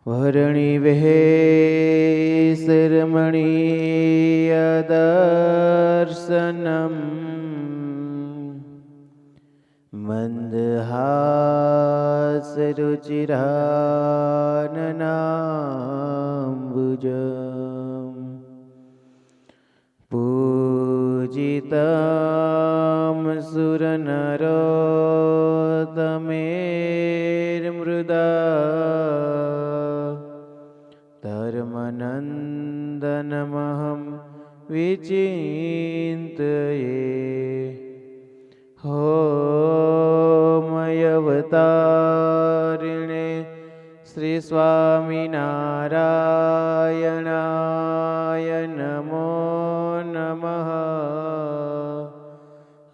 વરણી વેશરમણીય દર્શનમ મંદહાસરુચિરાનનાંબુજમ પૂજિતમ સુરનરોત્તમેર્મૃદા ધર્મનંદનમહં વિચિંતયે હોમયવતારિણે શ્રી સ્વામિનારાયણાય નમો નમઃ.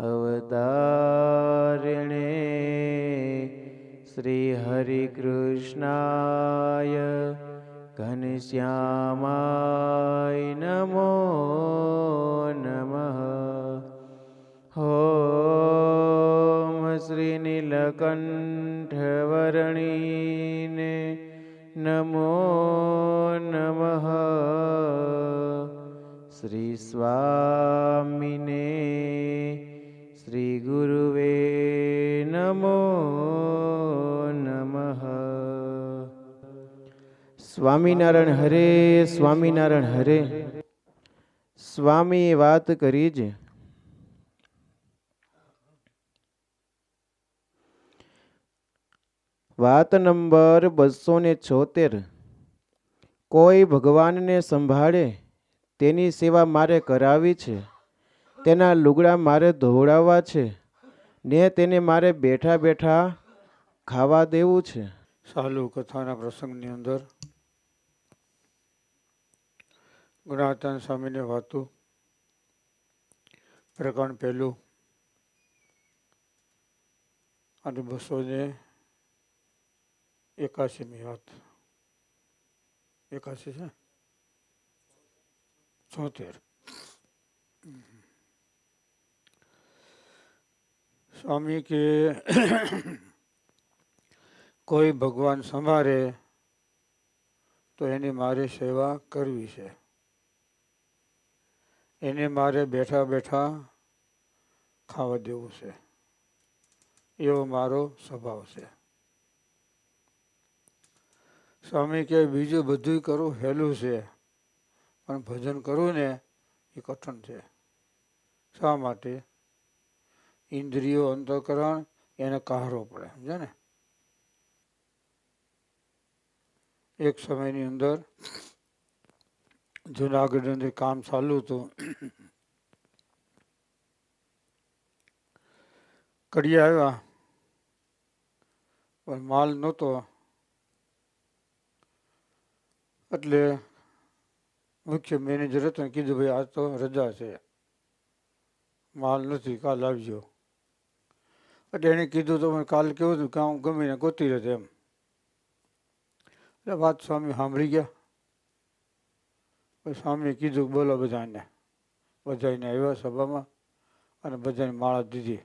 અવતારિણે શ્રી હરિકૃષ્ણાય ઘનશ્યામાય નમો નમઃ. ઓમ શ્રી નીલકંઠવર્ણીને નમો નમઃ. શ્રી સ્વામિને શ્રી ગુરુવે નમો નમઃ. સ્વામિનારાયણ હરે, સ્વામિનારાયણ હરે. સ્વામીએ વાત કરી જ વાત નંબર 276. કોઈ ભગવાનને સંભાળે તેની સેવા મારે કરાવી છે, તેના લુગડા મારે ધોવડાવવા છે ને તેને મારે બેઠા બેઠા ખાવા દેવું છે. ચાલુ કથાના પ્રસંગની અંદર ગુણાતાન સ્વામીની વાતો પ્રકરણ પહેલું અને 281મી વાત 81 છે 76. સ્વામી કે કોઈ ભગવાન સંભાળે તો એની મારે સેવા કરવી છે, એને મારે બેઠા બેઠા ખાવા દેવું છે, એવો મારો સ્વભાવ છે. સ્વામી કે બીજું બધું કરવું સહેલું છે, પણ ભજન કરવું ને એ કઠણ છે. શા માટે? ઇન્દ્રિયો અંતઃકરણ એને કહારો પડે, સમજે ને. એક સમયની અંદર જુનાગઢની અંદર કામ ચાલુ હતું. કડિયા આવ્યા પણ માલ નહોતો, એટલે મુખ્ય મેનેજર હતો ને કીધું ભાઈ આજ તો રજા છે, માલ નથી, કાલ આવજો. એટલે એને કીધું તો મને કાલ કેવું હતું કામ ગમીને ગોતી રહેતો એમ. એટલે વાત સ્વામી સાંભળી ગયા. સ્વામીએ કીધું બોલો બધાને. બધાને આવ્યા સભામાં અને બધાને માળા દીધી.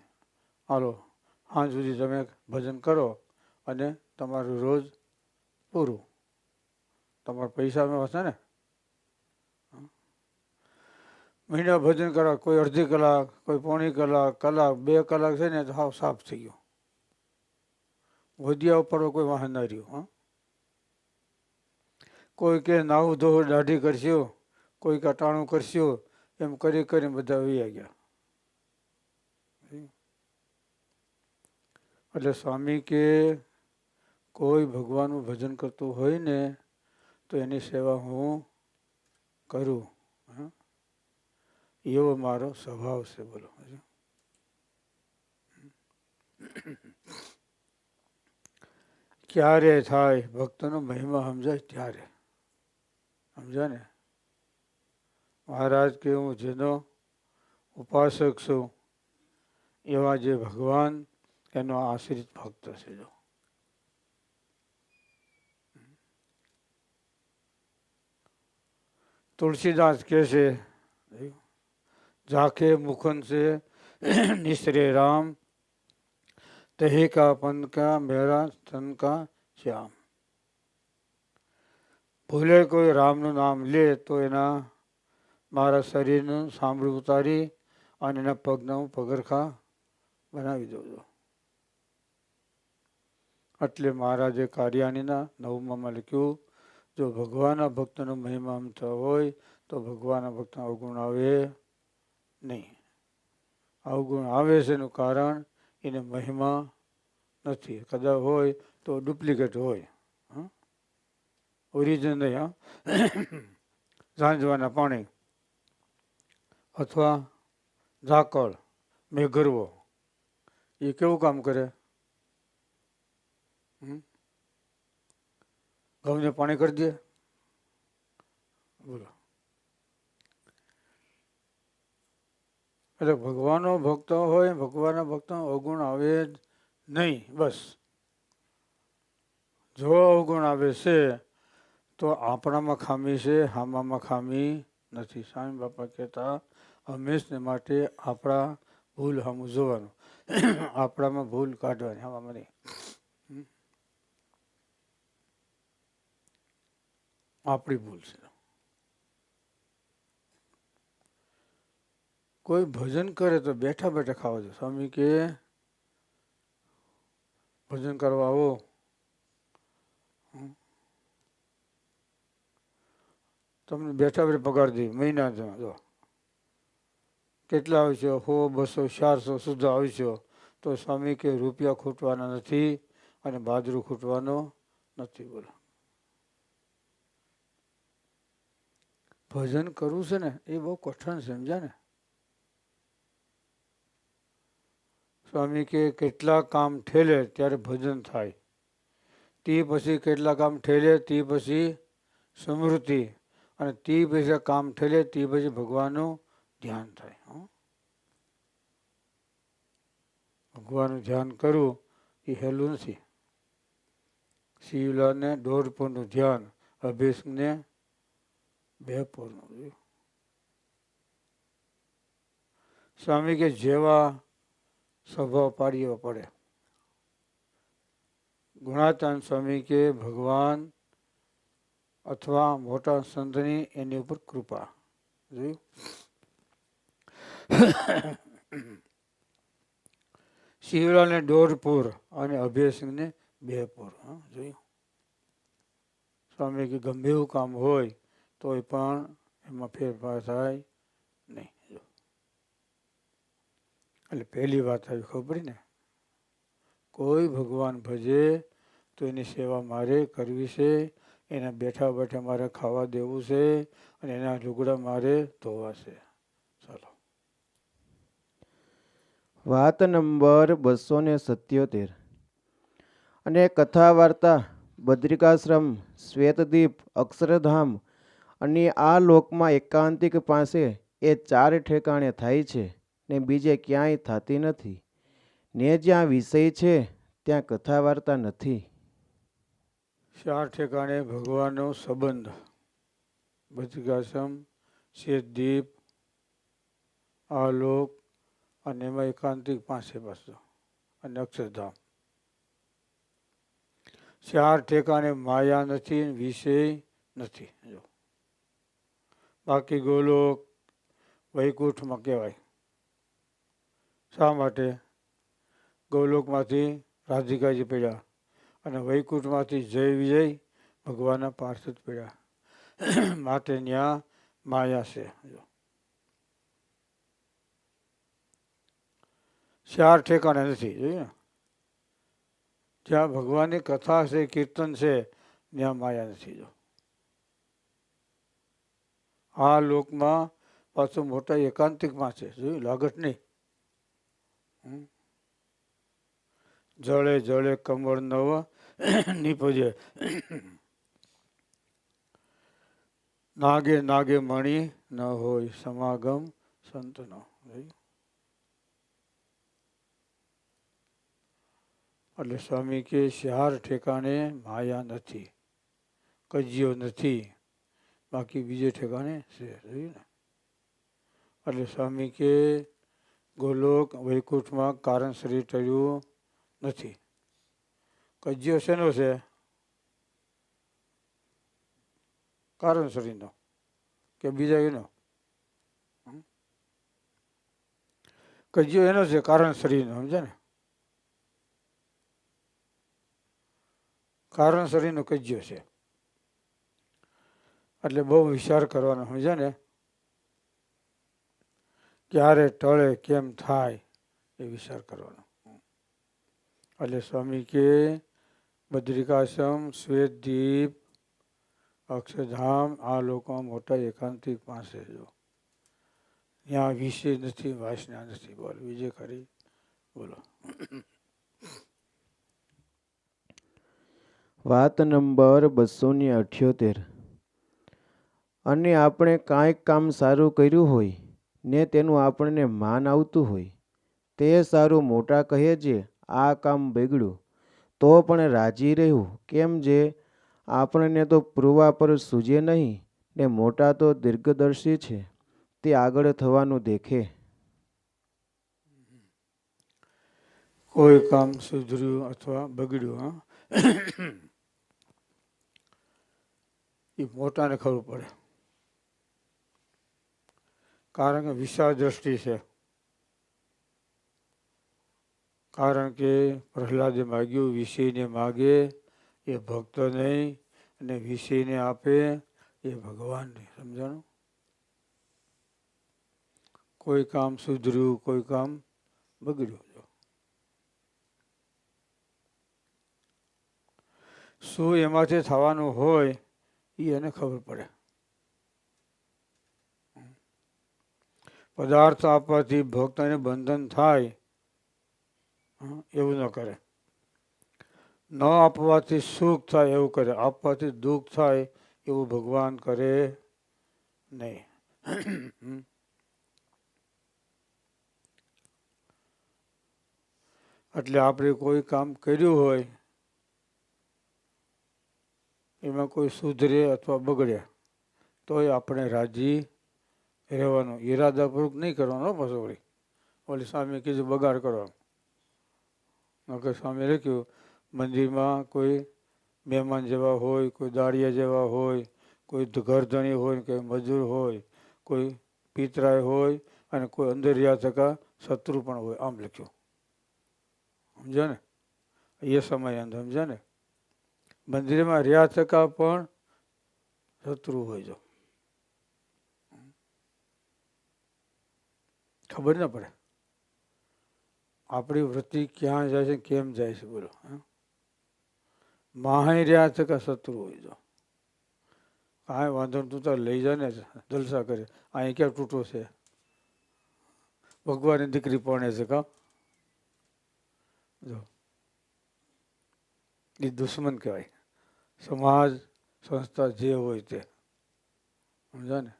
હાલો સાંજ સુધી તમે ભજન કરો અને તમારું રોજ પૂરું. તમારા પૈસામાં હશે ને. મહિના ભજન કરવા, કોઈ અડધી કલાક, કોઈ પોણી કલાક, કલાક, 2 કલાક છે ને તો હાવ સાફ થઈ ગયો. વધિયા ઉપર કોઈ વાહન ના રહ્યું. હા, કોઈ કે નાવું ધોવું દાઢી કરશો, કોઈ કટાણું કરશો, એમ કરી કરીને બધા વૈયા ગયા. એટલે સ્વામી કે કોઈ ભગવાનનું ભજન કરતું હોય ને તો એની સેવા હું કરું, એવો મારો સ્વભાવ છે. બોલો. ક્યારે થાય ભક્તનો મહિમા સમજાય ત્યારે. સમજ્યા ને. મહારાજ કે હું જેનો ઉપાસક છું એવા જે ભગવાન એનો આશ્રિત ભક્ત છે. જો तुलसीदास कैसे जाके मुखन से निसरे राम तहे का पंथ का मेरा तन का श्याम. ભૂલે કોઈ રામનું નામ લે તો એના મારા શરીરનું સાંભળું ઉતારી અને એના પગના હું પગરખા બનાવી દઉં છું. એટલે મહારાજે કાર્યાનીના 9માં લખ્યું, જો ભગવાનના ભક્તનો મહિમા અમથો હોય તો ભગવાનના ભક્તના અવગુણ આવે નહીં. અવગુણ આવે છે એનું કારણ એને મહિમા નથી. કદાચ હોય તો ડુપ્લિકેટ હોય, ઓરિજિનલ નહીં. ઝાંઝવાના પાણી અથવા ઝાકળ, મેઘરવો એ કેવું કામ કરે? ઘઉંને પાણી કરી દે. બોલો. એટલે ભગવાનનો ભક્ત હોય, ભગવાનના ભક્તનો અવગુણ આવે જ નહીં. બસ જો અવગુણ આવે છે તો આપણામાં ખામી છે, હામામાં ખામી નથી. સ્વામી બાપા કહેતા હંમેશને માટે આપણા ભૂલ સામું જોવાનું, આપણામાં ભૂલ કાઢવાની, હામામાં નહીં. આપણી ભૂલ છે. કોઈ ભજન કરે તો બેઠા બેઠા ખાવા દો. સ્વામી કે ભજન કરવા આવો, તમને બેઠા બેઠા પગાર દે મહિના. જો કેટલા આવશો? 100, 200, 400 સુધી આવશો તો સ્વામી કે રૂપિયા ખૂટવાના નથી અને બાજરું ખૂટવાનો નથી. બોલો. ભજન કરવું છે ને એ બહુ કઠણ છે, સમજ્યા ને? સ્વામી કે કેટલા કામ ઠેલે ત્યારે ભજન થાય, તે પછી કેટલા કામ ઠેલે તે પછી સ્મૃતિ, અને તે પછી કામ ઠેલે તે પછી ભગવાનનું ધ્યાન થાય. ભગવાનનું ધ્યાન કરવું એ હેલું નથી. શિવલાને 1.5 પોરનું ધ્યાન, અભિષેકને 2 પોરનું. સ્વામી કે જેવા સ્વભાવ પાડીએ પડે. ગુણાતાન સ્વામી કે ભગવાન અથવા મોટા સંતની એની ઉપર કૃપા. જોયું? શિવલાને 1.5 પોર અને અભિષેકને 2 પોર. જોયું? સ્વામી કે ગમે એવું કામ હોય તોય પણ એમાં ફેરફાર થાય નહીં. એટલે પહેલી વાત આવી ખબર પડી ને, કોઈ ભગવાન ભજે તો એની સેવા મારે કરવી છે, એના બેઠા બેઠા મારે ખાવા દેવું છે અને એના લુગડા મારે ધોવા છે. ચાલો. વાત નંબર 277. અને કથા વાર્તા બદ્રિકાશ્રમ, શ્વેતદીપ, અક્ષરધામ અને આ લોકમાં એકાંતિક પાસે એ 4 ઠેકાણે થાય છે ને બીજે ક્યાંય થતી નથી. ને જ્યાં વિષય છે ત્યાં કથા વાર્તા નથી. 4 ઠેકાણે ભગવાનનો સંબંધ, બદ્રિકાશ્રમ, શ્વેતદીપ, આલોક અને એમાં એકાંતિક પાસે પાછો અને અક્ષરધામ. 4 ઠેકાણે માયા નથી, વિષય નથી. જો બાકી ગોલોક, વૈકુંઠમાં કહેવાય. શા માટે? ગોલોકમાંથી રાધિકાજી પડ્યા અને વૈકુંઠમાંથી જય વિજય ભગવાનના પાર્ષદ પડ્યા. માટે ત્યાં માયા છે. 4 ઠેકાણે નથી. જોયું ને? જ્યાં ભગવાનની કથા છે, કીર્તન છે, ત્યાં માયા નથી. જો આ લોકમાં પાછું મોટા એકાંતિકમાં છે. જોયું? લાગત નહીં. જળે જળે કમળ નવ નીપજે, નાગે નાગે મણી ન હોય સમાગમ સંતનો. એટલે સ્વામી કે 4 ઠેકાણે માયા નથી, કજિયો નથી, બાકી બીજે ઠેકાણે છે. જોયું ને? એટલે સ્વામી કે ગોલોક વૈકુંઠમાં કારણ શરીર ટળ્યું નથી. કજિયો શેનો છે? કારણ શરીરનો કે બીજા એનો? કજિયો એનો છે, કારણ શરીરનો, સમજે ને? કારણ શરીરનો કજિયો છે. એટલે બહુ વિચાર કરવાનો, સમજે ને? ક્યારે ટળે, કેમ થાય, એ વિચાર કરવાનો. એટલે સ્વામી કે બદ્રિકાશ્રમ, શ્વેતદીપ, અક્ષરધામ આ લોકો મોટા એકાંતિક પાસે જો ત્યાં વિષય નથી, વાસના નથી. બોલો બીજે ખરી? બોલો. વાત નંબર 278. અને આપણે કાંઈક કામ સારું કર્યું હોય ને તેનું આપણને માન આવતું હોય તે સારું મોટા કહે છે આ કામ બગડ્યું તો પણ રાજી રહેવું. કેમ જે આપણને તો પૂરવા પર સૂજે નહીં ને મોટા તો દીર્ઘદર્શી છે, તે આગળ થવાનું દેખે. કોઈ કામ સુધર્યું અથવા બગડ્યું, હા, એ મોટાને ખબર પડે. કારણ કે વિશાળ દ્રષ્ટિ છે. કારણ કે પ્રહલાદે માગ્યું, વિષયને માગે એ ભક્ત નહીં, અને વિષયને આપે એ ભગવાન નહીં. સમજાણું? કોઈ કામ સુધર્યું, કોઈ કામ બગડ્યું. શું એમાંથી થવાનું હોય એ એને ખબર પડે. પદાર્થ આપવાથી ભક્તને બંધન થાય એવું ન કરે. ન આપવાથી સુખ થાય એવું કરે. આપવાથી દુઃખ થાય એવું ભગવાન કરે નહીં. એટલે આપણે કોઈ કામ કર્યું હોય એમાં કોઈ સુધરે અથવા બગડે તોય આપણે રાજી રહેવાનું. ઈરાદાપૂર્વક નહીં કરવાનો. પાછો ઓલી સ્વામી કીધું બગાડ કરવાનો. નકર સ્વામી લખ્યું મંદિરમાં કોઈ મહેમાન જેવા હોય, કોઈ દાળિયા જેવા હોય, કોઈ ઘરધણી હોય, કોઈ મજૂર હોય, કોઈ પિતરાય હોય, અને કોઈ અંદર રહ્યા થકા શત્રુ પણ હોય. આમ લખ્યું. સમજ્યા ને? એ સમય અંદર સમજ્યા ને? મંદિરમાં રહ્યા થકા પણ શત્રુ હોય. જો ખબર ના પડે આપણી વૃત્તિ ક્યાં જાય છે, કેમ જાય છે. બોલો. માહી રહ્યા થકા શત્રુ હોય. જો કાંઈ વાંધો તું તાર લઈ જાય ને, જલસા કરે. અહીં ક્યાં તૂટો છે? ભગવાનની દીકરી પરણે છે કા? જો એ દુશ્મન કહેવાય. સમાજ સંસ્થા જે હોય તે. સમજા ને?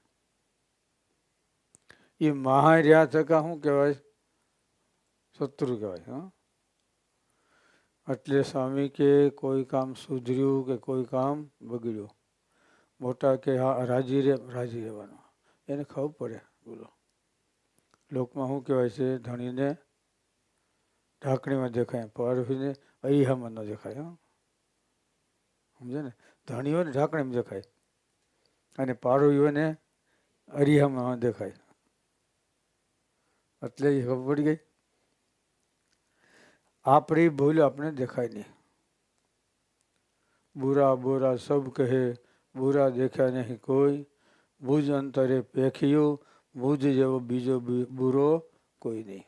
એ મહા રહ્યા થકા શું કહેવાય? શત્રુ કહેવાય. હા, એટલે સ્વામી કે કોઈ કામ સુધર્યું કે કોઈ કામ બગડ્યું, મોટા કે રાજી રહેવાનું. એને ખબર પડે. બોલો. લોકમાં શું કહેવાય છે? ધણીને ઢાંકણીમાં દેખાય, પાડોશીને અહીહામાં ન દેખાય. હા, સમજે ને? ધણીઓને ઢાંકણીમાં દેખાય અને પાડોશીઓને અરીહામાં દેખાય. એટલે એ ખબર પડી ગઈ. આપણી ભૂલ આપણે દેખાય નહીં. બુરા બુરા સબ કહે, બુરા દેખ્યા નહીં કોઈ. ભુજ અંતરે પેખ્યું, ભુજ જેવો બીજો બુરો કોઈ નહીં.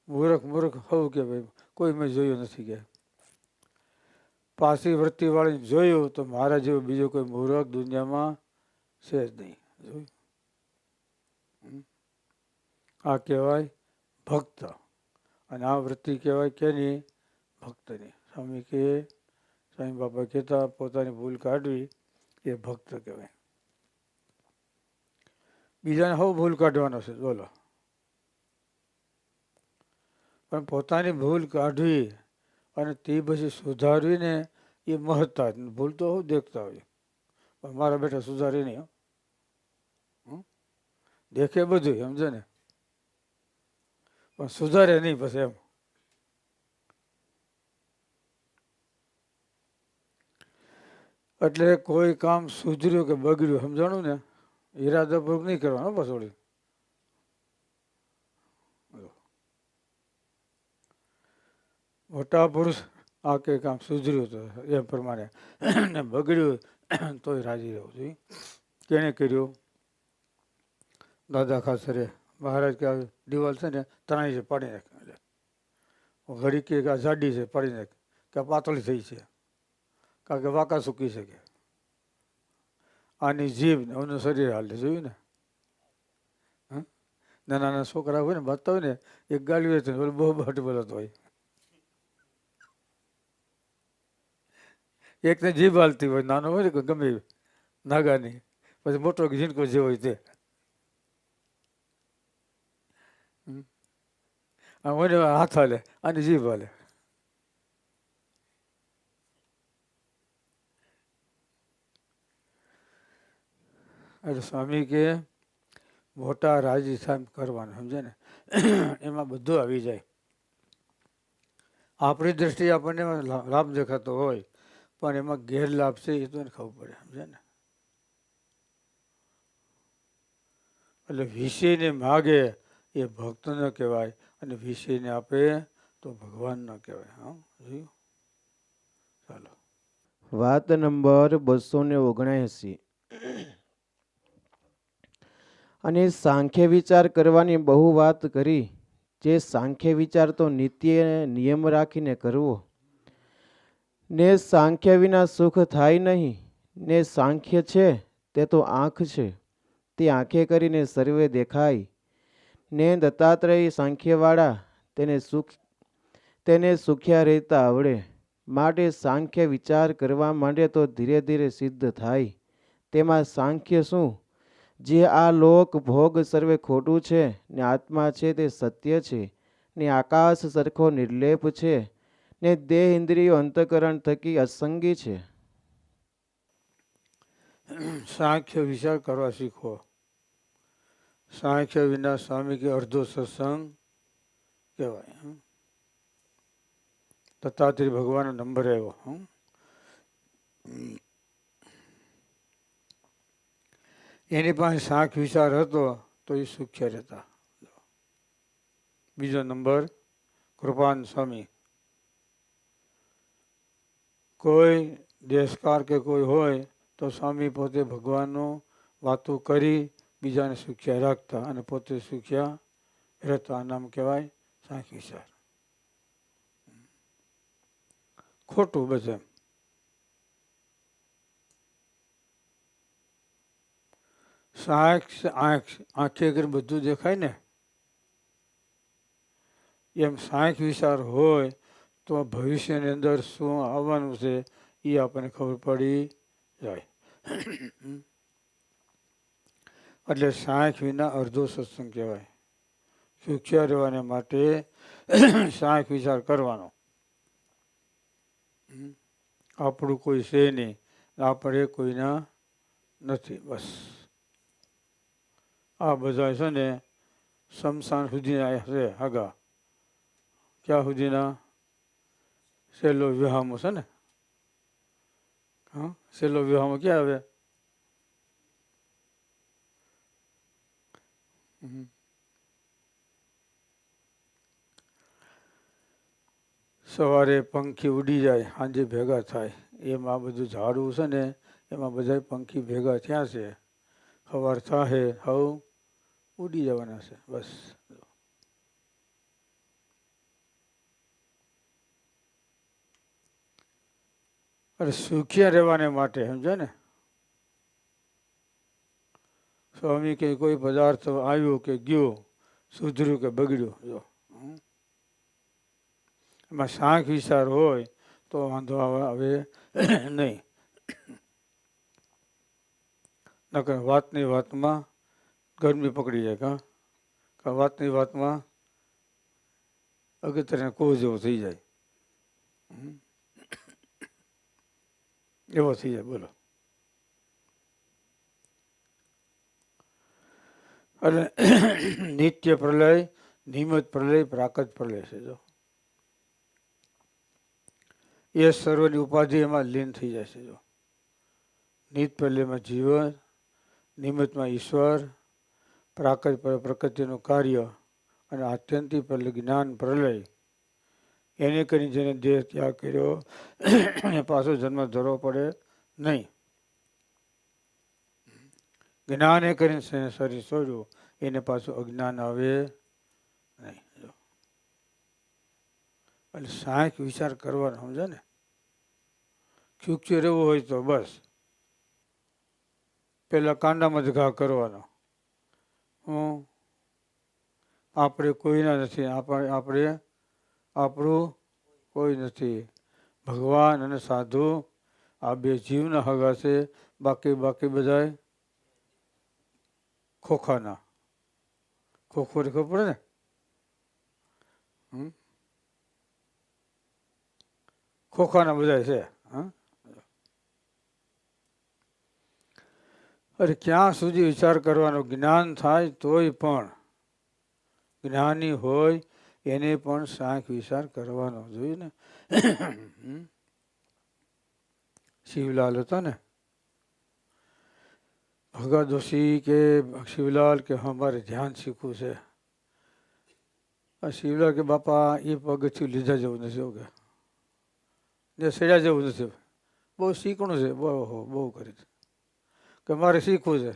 મૂર્ખ મૂર્ખ હોવું કે ભાઈ કોઈ મેં જોયું નથી કે પાછી વૃત્તિવાળી જોયું તો મારા જેવો બીજો કોઈ મૂર્ખ દુનિયામાં છે જ નહીં. જોયું? આ કહેવાય ભક્ત. અને આ વૃત્તિ કહેવાય કેની? ભક્તની. સ્વામી કે સ્વામી બાપા કહેતા પોતાની ભૂલ કાઢવી એ ભક્ત કહેવાય. બીજાને હવ ભૂલ કાઢવાનો છે. બોલો. પણ પોતાની ભૂલ કાઢવી અને તે પછી સુધારવીને એ મહત્તા. ભૂલ તો હું દેખતા હોય પણ મારા બેટા સુધારી નહીં. દેખે બધું, સમજે ને? પણ સુધારે નહીં પછી એમ. એટલે કોઈ કામ સુધર્યું કે બગડ્યું સમજાણું ને, ઈરાદાપૂર્વક નહીં કરવાનું પછોડી. મોટા પુરુષ આ કે કામ સુધર્યું તો એ પ્રમાણે ને બગડ્યું તોય રાજી રહેવું જોઈએ. કેને કર્યું? દાદા ખાસરે મહારાજ કે દિવાલ છે ને તણાઈ છે પાડી નાખે, ઘડી કે આ જાડી છે પાડી નાખે, કે પાતળી થઈ છે, કારણ કે વાંકા સૂકી શકે. આની જીભ ને એનું શરીર હાલે જોયું ને. નાના નાના છોકરા હોય ને બાંધતા હોય ને, એક ગાડી હોય તો બહુ બાટ બોલાતો હોય, એકને જીભ હાલતી હોય, નાનો હોય ને ગમે નાગાની, પછી મોટો ઝીણકો જે હોય તે હોય ને હાથ હાલે, આની જીભ હાલે. એટલે સ્વામી કે મોટા રાજી થાય કરવાનું, સમજે ને, એમાં બધું આવી જાય. આપણી દ્રષ્ટિએ આપણને લાભ દેખાતો હોય, પણ એમાં ગેરલાભ છે એ તો એને ખબર પડે, સમજે ને. એટલે વિષયને માગે એ ભક્ત ન કહેવાય, અને વિષયને આપે તો ભગવાન ન કહેવાય. હા જોયું. ચાલો. વાત નંબર 279. અને સાંખ્ય વિચાર કરવાની બહુ વાત કરી. જે સાંખ્ય વિચાર તો નિત્ય નિયમ રાખીને કરવો. ને સાંખ્ય વિના સુખ થાય નહીં. ને સાંખ્ય છે તે તો આંખ છે, તે આંખે કરીને સર્વે દેખાય. ને દત્તાત્રેય સાંખ્યવાળા તેને સુખ્યા રહેતા આવડે. માટે સાંખ્ય વિચાર કરવા માંડે તો ધીરે ધીરે સિદ્ધ થાય. તેમાં સાંખ્ય શું? જે આ લોક ભોગ સર્વે ખોટું છે, ને આત્મા છે તે સત્ય છે, ને આકાશ સરખો નિર્લેપ છે, ને દેહ ઇન્દ્રિયો અંતકરણ થકી અસંગી છે. સાંખ્ય વિચાર કરવા શીખો. સાંખ્ય વિના સ્વામી કે અડધો સત્સંગ કહેવાય. દત્તાત્રેય ભગવાન નંબર આવ્યો. એની પાસે સાંખ વિચાર હતો તો એ સુખ્ય રહેતા. બીજો નંબર કૃપાન સ્વામી. કોઈ દેશકાર કે કોઈ હોય તો સ્વામી પોતે ભગવાનનું વાતો કરી બીજાને સુખ્યા રાખતા અને પોતે સુખ્યા રહેતા. આ નામ કહેવાય સાંખ વિચાર. ખોટું બધે. આંખે કરી બધું દેખાય ને, એમ સાંખ વિચાર હોય તો ભવિષ્યની અંદર શું આવવાનું છે એ આપણને ખબર પડી જાય. એટલે સાંખ વિના અડધો સત્સંગ કહેવાય. સુખ્યા રહેવાને માટે સાંખ વિચાર કરવાનો. આપણું કોઈ છે નહીં, આપણે કોઈના નથી. બસ આ બધા છે ને શમશાન સુધીના છે આગા. ક્યાં સુધીના? છેલ્લો વિવાહમાં છે ને. હા, છેલ્લો વિવાહમાં ક્યાં આવે? સવારે પંખી ઉડી જાય, સાંજે ભેગા થાય. એમાં બધું ઝાડવું છે ને, એમાં બધા પંખી ભેગા થયા છે. સવાર થાય હવ ઉડી જવાના છે. બસ અરે સુખ્યા રહેવાને માટે, સમજો ને. સ્વામી કે કોઈ પદાર્થ આવ્યો કે ગયો, સુધર્યું કે બગડ્યું, જો એમાં સાંખ વિચાર હોય તો વાંધો આવે નહીં. નકર વાતની વાતમાં ગરમી પકડી જાય. કાં વાતની વાતમાં અગત્યને કોહ જેવો થઈ જાય. એવો થઈ જાય. બોલો. અને નિત્ય પ્રલય, નિયમિત પ્રલય, પ્રાકૃત પ્રલય છે. જો એ સર્વની ઉપાધિ એમાં લીન થઈ જાય છે. જો નિત પ્રલયમાં જીવન, નિમિત્તમાં ઈશ્વર, પ્રાકૃત પ્રકૃતિનું કાર્ય અને આત્યંતિક પ્રલય જ્ઞાન પ્રલય, એને કરીને જેને દેહ ત્યાગ કર્યો એને પાછો જન્મ ધરવો પડે નહીં. જ્ઞાન એ કરીને શરીર છોડ્યું એને પાછું અજ્ઞાન આવે નહીં. એટલે સાંખ વિચાર કરવાનો, સમજે ને. ચૂકચું રહેવું હોય તો બસ પેલા કાંડામાં જ ઘા કરવાનો. હું આપણે કોઈના નથી, આપણે આપણું કોઈ નથી. ભગવાન અને સાધુ આ બે જીવના હગા છે, બાકી બધાય ખોખાના. ખોખો ખબર પડે ને. ખોખાના બધા છે. અરે ક્યાં સુધી વિચાર કરવાનો? જ્ઞાન થાય તોય પણ જ્ઞાની હોય એને પણ સાંખ વિચાર કરવાનો જોઈએ ને. શિવલાલ હતા ને, ભગત જોશી કે શિવલાલ કે અમારે ધ્યાન શીખવું છે. શિવલાલ કે બાપા એ પગથિયું લીધા જેવું નથી, કે જે સેડ્યા જેવું નથી, બહુ શીખણું છે, બહુ કરી કે મારે શીખવું છે.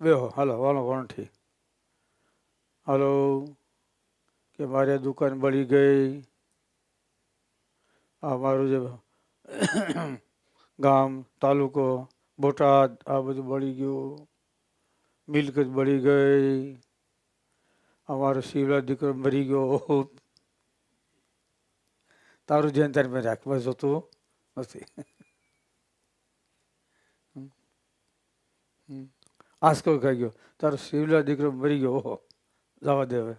બેહો હાલો વાલો વણઠી હાલો કે મારે દુકાન બળી ગઈ, આ મારું જે ગામ તાલુકો બોટાદ આ બધું બળી ગયું, મિલકત બળી ગઈ, અમારો શિવલા દીકરો મરી ગયો. તારું ધ્યાન તારી મેં રાખ, બસ જોતું નથી. આસકો ખાઈ ગયો, તારો શિવલા દીકરો મરી ગયો, ઓહો જવા દે હવે.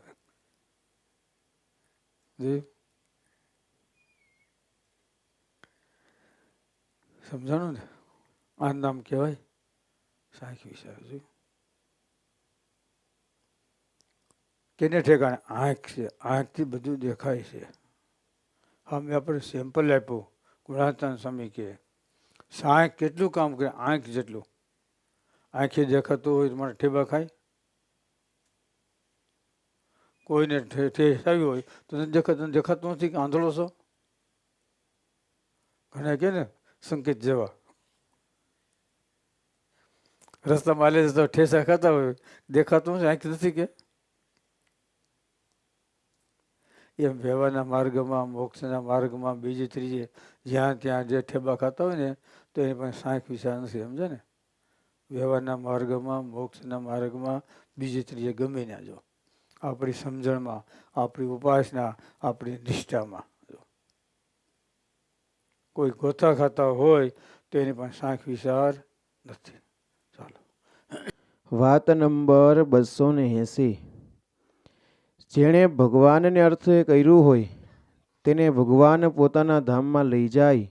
સમજાણું ને? આ નામ કહેવાય સાંખ વિચાર. કેને ઠેકાણે? આંખ છે, આંખથી બધું દેખાય છે. અમે આપણે સેમ્પલ આપ્યું, ગુણાતાન સ્વામી કે સાંખ કેટલું કામ કરે? આંખ જેટલું. આંખે દેખાતું હોય તો મને ઠેબા ખાય? કોઈને ઠેસ આવી હોય તો દેખાતું નથી કે આંધળો છો? ઘણા કે ને સંકેત જેવા રસ્તામાં હાલે તો ઠેસા ખાતા હોય, દેખાતું નથી, આંખ નથી કે? એમ વ્યવહારના માર્ગમાં, મોક્ષના માર્ગમાં, બીજી ત્રીજી જ્યાં ત્યાં જે ઠેબા ખાતા હોય ને તો એની પાસે સાંખ વિચાર નથી, સમજે ને. વ્યવહારના માર્ગમાં, મોક્ષના માર્ગમાં, બીજી ત્રીજે ગમે ના જો, આપણી સમજણમાં, આપણી ઉપાસના, આપણી નિષ્ઠામાં. કોઈ ગોથા ખાતા હોય તો એની પાસે સાંખ વિચાર નથી. ચાલો. વાત નંબર 280. જેણે ભગવાનને અર્થે કર્યું હોય તેને ભગવાન પોતાના ધામમાં લઈ જાય,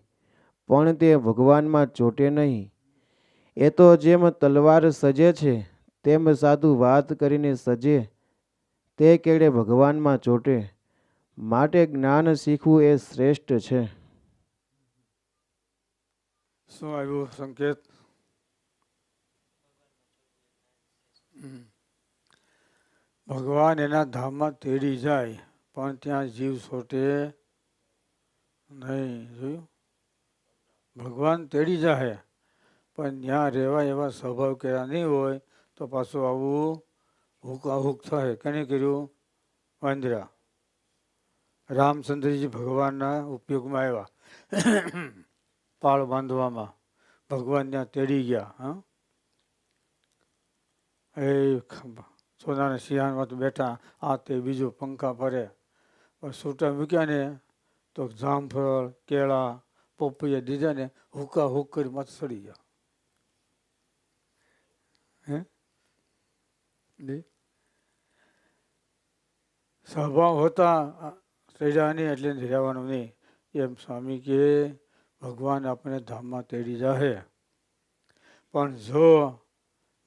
પણ તે ભગવાનમાં ચોટે નહીં. એ તો જેમ તલવાર સજે છે તેમ સાધુ વાત કરીને સજે, તે કેળે ભગવાનમાં ચોટે. માટે જ્ઞાન શીખવું એ શ્રેષ્ઠ છે. શું આવ્યું સંકેત? ભગવાન એના ધામમાં તેડી જાય પણ ત્યાં જીવ છોટે નહીં. જોયું? ભગવાન તેડી જાય પણ ત્યાં રહેવા એવા સ્વભાવ કર્યા નહીં હોય તો પાછું આવું હુક થાય. કેને કર્યું? વાંદરા. રામચંદ્રજી ભગવાનના ઉપયોગમાં આવ્યા પાળ બાંધવામાં. ભગવાન ત્યાં તેડી ગયા. એ સોનાના સિંહાનમાં તો બેઠા, આ તે બીજું પંખા ફરે. છૂટા મૂક્યા ને તો જામફળ, કેળા, પોપૈયા દીધા ને હુક કરી માથે ચડી ગયા. સ્વભાવ હોતા ચડ્યા નહીં એટલે રહેવાનું નહીં. એમ સ્વામી કે ભગવાન આપણે ધામમાં તેડી જાય પણ જો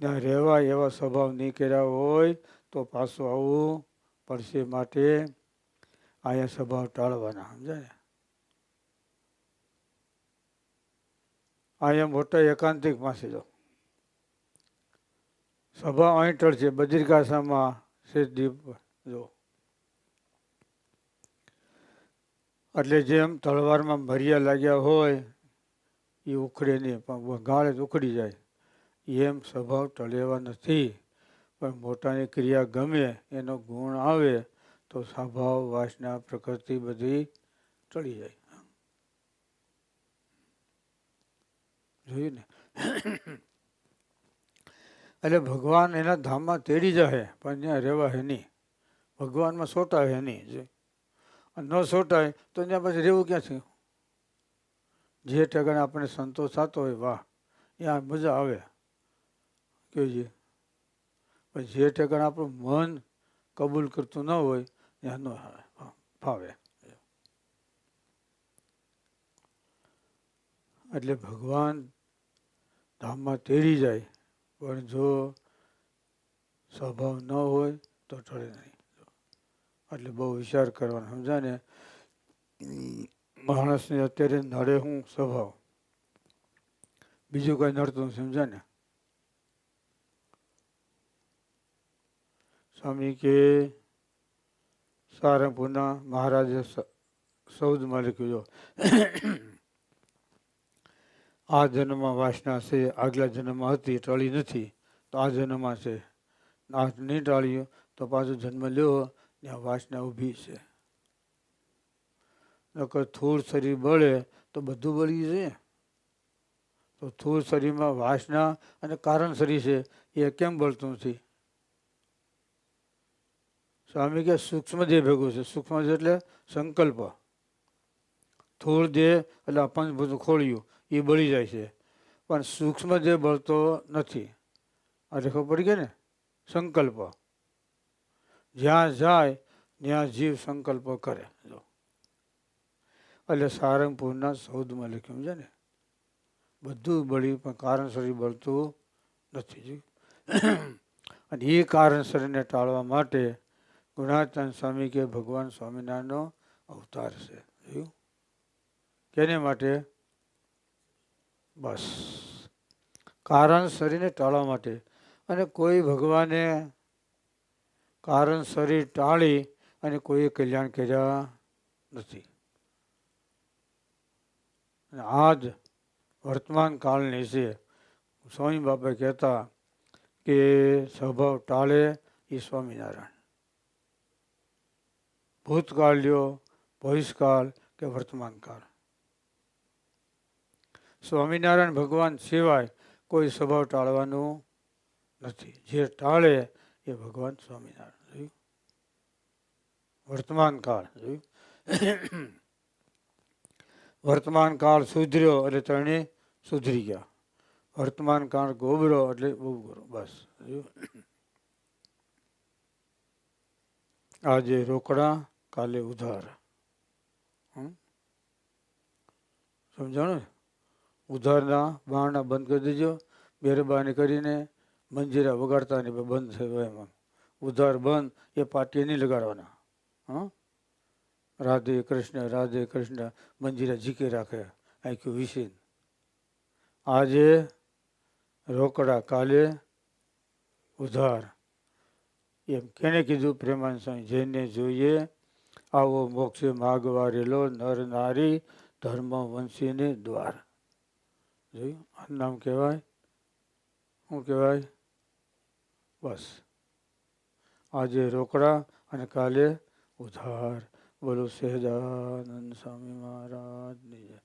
ત્યાં રહેવા એવા સ્વભાવ નહીં કર્યા હોય તો પાછું આવવું પડશે. માટે અહીંયા સ્વભાવ ટાળવાના, સમજાય ને. અહીંયા મોટા એકાંતિક પાસે જો સભા અહીં ટળશે બદ્રિકાશામાં સિદ્ધિપ જો. એટલે જેમ તલવારમાં મરિયા લાગ્યા હોય એ ઉખડે નહીં પણ ગાળે જ ઉખડી જાય એમ સ્વભાવ ટળેવા નથી. પણ મોટાની ક્રિયા ગમે એનો ગુણ આવે તો સ્વભાવ વાસના પ્રકૃતિ બધી ટળી જાય. જોયું ને. એટલે ભગવાન એના ધામમાં તેડી જાય પણ ત્યાં રહેવા હે નહીં. ભગવાનમાં સોટાય હે નહીં. ન સોટાય તો ત્યાં પછી રહેવું ક્યાંથી? જે ઠેકાણે આપણને સંતોષ થતો હોય વાહ ત્યાં મજા આવે કહેજે. પણ જે ઠેકાણે આપણું મન કબૂલ કરતું ન હોય ત્યાં ન ફાવે. એટલે ભગવાન ધામમાં તેડી જાય પણ જો સ્વભાવ ન હોય તો ટળે નહીં. એટલે બહુ વિચાર કરવાનો સમજા ને. માણસને અત્યારે નડે હું સ્વભાવ, બીજું કઈ નડતું સમજા ને. સ્વામી કે સારંગપુરના મહારાજે સૌદમાં લખ્યું આ જન્મમાં વાસના છે, આગલા જન્મમાં હતી ટળી નથી તો આ જન્મમાં છે. આ નહીં ટાળ્યું તો પાછો જન્મ લ્યો ત્યાં વાસના ઊભી છે. નકર સ્થૂળ શરીર બળે તો બધું બળી જાય. તો સ્થૂળ શરીરમાં વાસના અને કારણ શરીર છે એ કેમ બળતું નથી? સ્વામી કે સૂક્ષ્મ દેહ ભેગું છે. સૂક્ષ્મ દેહ એટલે સંકલ્પ. સ્થૂળ દેહ એટલે પંચભૂત ખોળ્યું એ બળી જાય છે પણ સૂક્ષ્મ દેહ બળતો નથી. આ ખબર પડી ગઈ ને. સંકલ્પ જ્યાં જાય ત્યાં જીવ સંકલ્પ કરે. એટલે સારંગપુરના સૌદમાં લખ્યું છે ને બધું બળ્યું પણ કારણ શરીર બળતું નથી. અને એ કારણ શરીરને ટાળવા માટે ગુણાચંદ સ્વામી કે ભગવાન સ્વામિનારાયણનો અવતાર છે. કેને માટે? બસ કારણ શરીરને ટાળવા માટે. અને કોઈ ભગવાને કારણ શરીર ટાળી અને કોઈ કલ્યાણ કર્યા નથી. અને આજ વર્તમાન કાળની છે. સ્વામી બાપા કહેતા કે સ્વભાવ ટાળે એ સ્વામિનારાયણ. ભૂતકાળ લ્યો, ભવિષ્યકાળ કે વર્તમાન કાળ. સ્વામિનારાયણ ભગવાન સિવાય કોઈ સ્વભાવ ટાળવાનું નથી. જે ટાળે એ ભગવાન સ્વામિનારાયણ. વર્તમાન કાળ વર્તમાન કાળ સુધર્યો એટલે ત્રણે સુધરી ગયા. વર્તમાન કાળ ગોબરો એટલે બહુ ગોરો. બસ આજે રોકડા કાલે ઉધાર. સમજાણું? ઉધારના બહાના બંધ કરી દેજો. મહેરબાની કરીને મંજીરા વગાડતા નહીં બંધ થયો એમાં. ઉધાર બંધ એ પાટીએ નહીં લગાડવાના. રાધે કૃષ્ણ મંજીરા ઝીકી રાખે આંખ્યું વિશે. આજે રોકડા કાલે ઉધાર એમ કેને કીધું? પ્રેમાનંદ સ્વામી. જેને જોઈએ આવો મોક્ષે માગવા રેલો નર નારી ધર્મ વંશીને દ્વાર. જોયું? આ નામ કહેવાય શું કહેવાય? બસ આજે રોકડા અને કાલે ઉધાર. બોલો સહેજાનંદ સ્વામી મહારાજની જય.